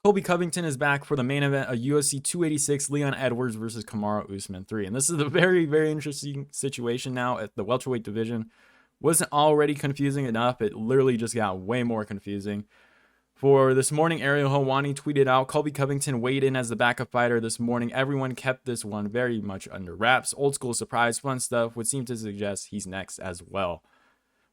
Colby Covington is back for the main event of UFC 286, Leon Edwards versus Kamaru Usman 3. And this is a very, very interesting situation now at the welterweight division. Wasn't already confusing enough. It literally just got way more confusing. For this morning, Ariel Helwani tweeted out, Colby Covington weighed in as the backup fighter this morning. Everyone kept this one very much under wraps. Old school surprise, fun stuff would seem to suggest he's next as well.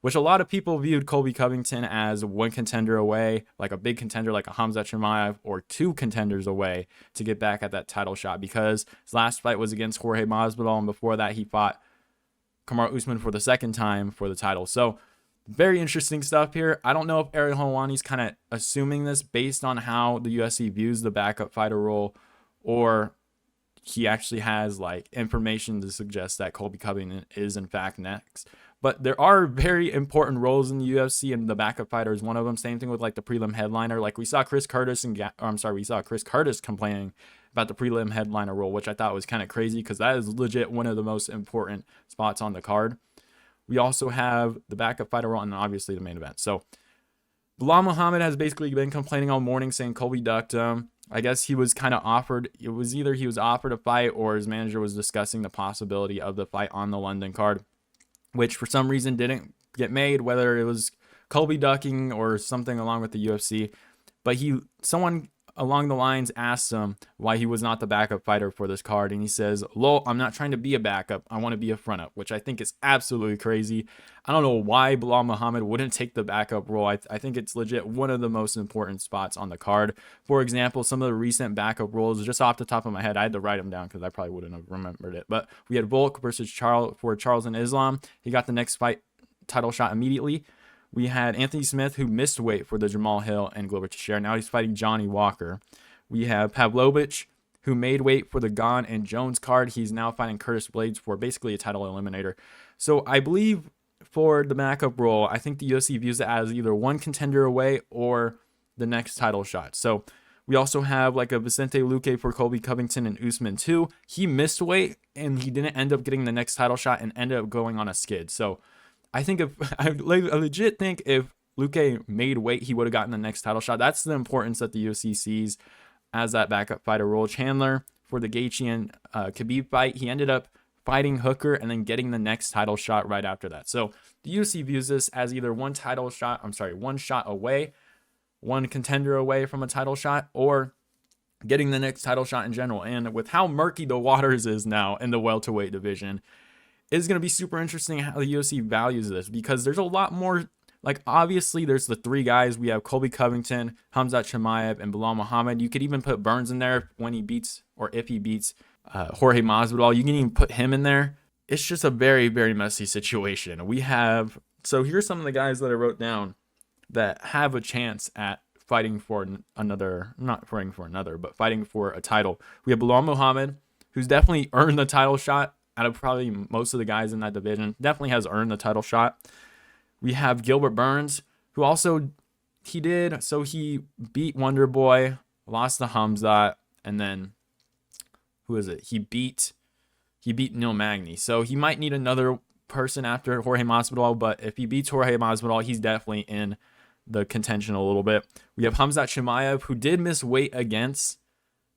Which a lot of people viewed Colby Covington as one contender away, like a big contender like a Khamzat Chimaev, or two contenders away to get back at that title shot, because his last fight was against Jorge Masvidal, and before that he fought Kamaru Usman for the second time for the title. So very interesting stuff here. I don't know if Ariel Helwani's kind of assuming this based on how the UFC views the backup fighter role, or he actually has like information to suggest that Colby Covington is in fact next. But there are very important roles in the UFC, and the backup fighter is one of them. Same thing with like the prelim headliner. Like we saw Chris Curtis complaining about the prelim headliner role, which I thought was kind of crazy because that is legit one of the most important spots on the card. We also have the backup fighter role and obviously the main event. So Belal Muhammad has basically been complaining all morning, saying Colby ducked him. I guess he was kind of offered. It was either he was offered a fight or his manager was discussing the possibility of the fight on the London card, which for some reason didn't get made, whether it was Colby ducking or something along with the UFC. But someone along the lines asked him why he was not the backup fighter for this card. And he says, lol, I'm not trying to be a backup. I want to be a front up, which I think is absolutely crazy. I don't know why Belal Muhammad wouldn't take the backup role. I think it's legit one of the most important spots on the card. For example, some of the recent backup roles, just off the top of my head, I had to write them down because I probably wouldn't have remembered it. But we had Volk versus Charles and Islam. He got the next fight title shot immediately. We had Anthony Smith, who missed weight for the Jamal Hill and Gilbert Burns. Now he's fighting Johnny Walker. We have Pavlovich, who made weight for the Gane and Jones card. He's now fighting Curtis Blades for basically a title eliminator. So I believe for the backup role, I think the UFC views it as either one contender away or the next title shot. So we also have like a Vicente Luque for Colby Covington and Usman 2. He missed weight and he didn't end up getting the next title shot and ended up going on a skid. So I legit think if Luque made weight, he would have gotten the next title shot. That's the importance that the UFC sees as that backup fighter role. Chandler for the Gaethje and Khabib fight, he ended up fighting Hooker and then getting the next title shot right after that. So the UFC views this as either one shot away, one contender away from a title shot, or getting the next title shot in general. And with how murky the waters is now in the welterweight division, it's going to be super interesting how the UFC values this, because there's a lot more. Like, obviously, there's the three guys. We have Colby Covington, Khamzat Chimaev, and Belal Muhammad. You could even put Burns in there when he beats, or if he beats Jorge Masvidal. You can even put him in there. It's just a very, very messy situation. So here's some of the guys that I wrote down that have a chance at fighting for fighting for a title. We have Belal Muhammad, who's definitely earned the title shot out of probably most of the guys in that division. Definitely has earned the title shot. We have Gilbert Burns, who also he beat Wonder Boy, lost to Khamzat, and then who is it? He beat Neil Magny. So he might need another person after Jorge Masvidal, but if he beats Jorge Masvidal, he's definitely in the contention a little bit. We have Khamzat Chimaev, who did miss weight against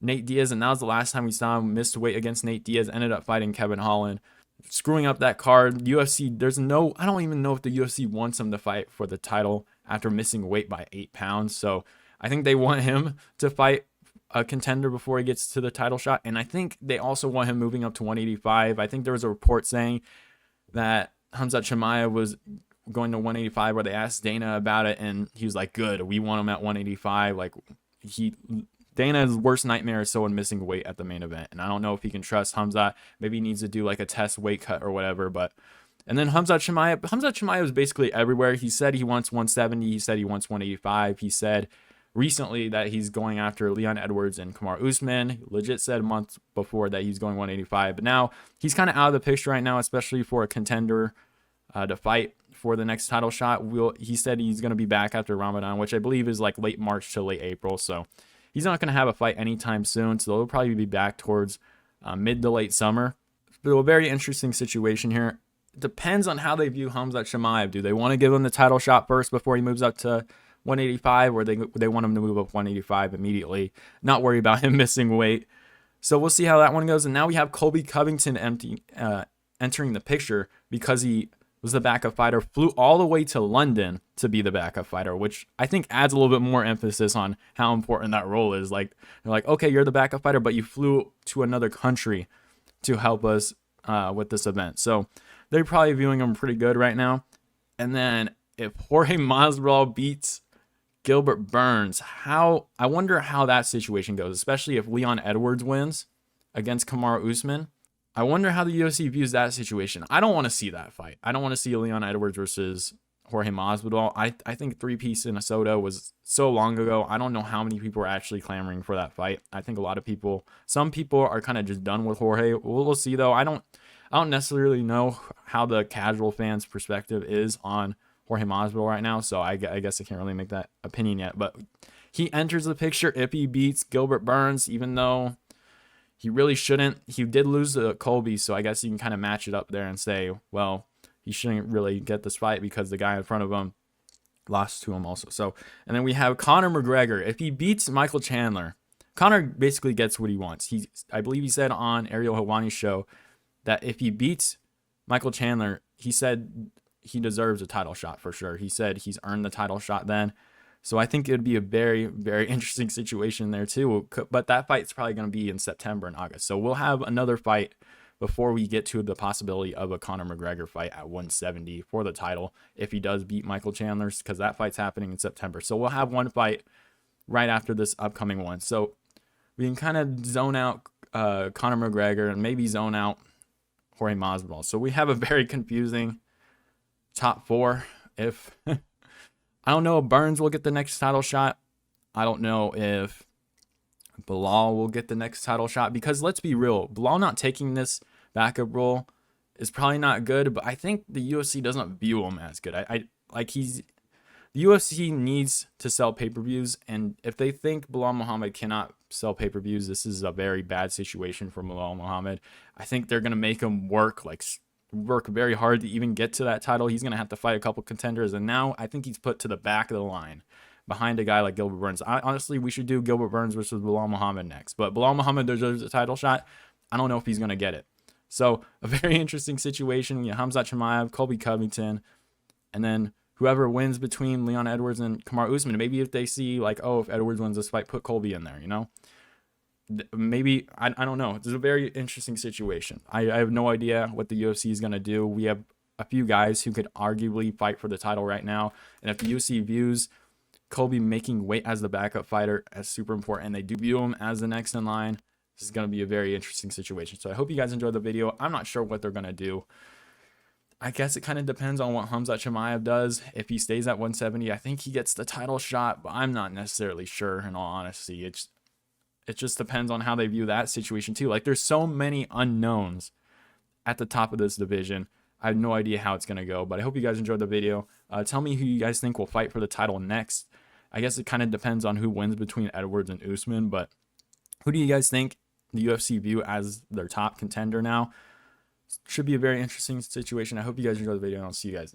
Nate Diaz, and that was the last time we saw him miss weight against Nate Diaz. Ended up fighting Kevin Holland, screwing up that card. UFC, I don't even know if the UFC wants him to fight for the title after missing weight by 8 pounds. So I think they want him to fight a contender before he gets to the title shot. And I think they also want him moving up to 185. I think there was a report saying that Khamzat Chimaev was going to 185, where they asked Dana about it, and he was like, good, we want him at 185. Like, Dana's worst nightmare is someone missing weight at the main event, and I don't know if he can trust Khamzat. Maybe he needs to do like a test weight cut or whatever. And then Khamzat Chimaev is basically everywhere. He said he wants 170. He said he wants 185. He said recently that he's going after Leon Edwards and Kamaru Usman. He legit said months before that he's going 185, but now he's kind of out of the picture right now, especially for a contender to fight for the next title shot. He said he's going to be back after Ramadan, which I believe is like late March to late April. So he's not going to have a fight anytime soon, so they'll probably be back towards mid to late summer. But a very interesting situation here. It depends on how they view Khamzat Chimaev. Do they want to give him the title shot first before he moves up to 185, or they want him to move up 185 immediately, not worry about him missing weight. So we'll see how that one goes. And now we have Colby Covington entering the picture because he was the backup fighter, flew all the way to London to be the backup fighter, which I think adds a little bit more emphasis on how important that role is. Like, they're like, okay, you're the backup fighter, but you flew to another country to help us with this event. So they're probably viewing him pretty good right now. And then if Jorge Masvidal beats Gilbert Burns, I wonder how that situation goes, especially if Leon Edwards wins against Kamaru Usman. I wonder how the UFC views that situation. I don't want to see that fight. I don't want to see Leon Edwards versus Jorge Masvidal. I think three-piece Minnesota was so long ago. I don't know how many people are actually clamoring for that fight. I think a lot of people, some people are kind of just done with Jorge. We'll see though. I don't necessarily know how the casual fans' perspective is on Jorge Masvidal right now, so I guess I can't really make that opinion yet. But he enters the picture if he beats Gilbert Burns, even though he really shouldn't. He did lose to Colby, so I guess you can kind of match it up there and say, well, he shouldn't really get this fight because the guy in front of him lost to him also. So, and then we have Conor McGregor. If he beats Michael Chandler, Conor basically gets what he wants. I believe he said on Ariel Helwani's show that if he beats Michael Chandler, he said he deserves a title shot for sure. He said he's earned the title shot then. So I think it would be a very, very interesting situation there too. But that fight's probably going to be in September and August. So we'll have another fight before we get to the possibility of a Conor McGregor fight at 170 for the title if he does beat Michael Chandler, because that fight's happening in September. So we'll have one fight right after this upcoming one. So we can kind of zone out Conor McGregor and maybe zone out Jorge Masvidal. So we have a very confusing top four. If I don't know if Burns will get the next title shot. I don't know if Belal will get the next title shot, because let's be real, Belal not taking this backup role is probably not good, but I think the UFC doesn't view him as good. The UFC needs to sell pay-per-views, and if they think Belal Muhammad cannot sell pay-per-views, this is a very bad situation for Belal Muhammad. I think they're going to make him work very hard to even get to that title. He's going to have to fight a couple contenders, and now I think he's put to the back of the line behind a guy like Gilbert Burns. Honestly, we should do Gilbert Burns versus Belal Muhammad next, but Belal Muhammad deserves a title shot. I don't know if he's going to get it. So a very interesting situation. You have Khamzat Chimaev, Colby Covington, and then whoever wins between Leon Edwards and Kamaru Usman. Maybe if they see like, oh, if Edwards wins this fight, put Colby in there, you know? Maybe, I don't know. It's a very interesting situation. I have no idea what the UFC is going to do. We have a few guys who could arguably fight for the title right now. And if the UFC views Colby making weight as the backup fighter as super important, and they do view him as the next in line, this is going to be a very interesting situation. So I hope you guys enjoyed the video. I'm not sure what they're going to do. I guess it kind of depends on what Khamzat Chimaev does. If he stays at 170, I think he gets the title shot, but I'm not necessarily sure, in all honesty. It just depends on how they view that situation too. Like, there's so many unknowns at the top of this division. I have no idea how it's going to go, but I hope you guys enjoyed the video. Tell me who you guys think will fight for the title next. I guess it kind of depends on who wins between Edwards and Usman, but who do you guys think the UFC view as their top contender now? Should be a very interesting situation. I hope you guys enjoyed the video, and I'll see you guys.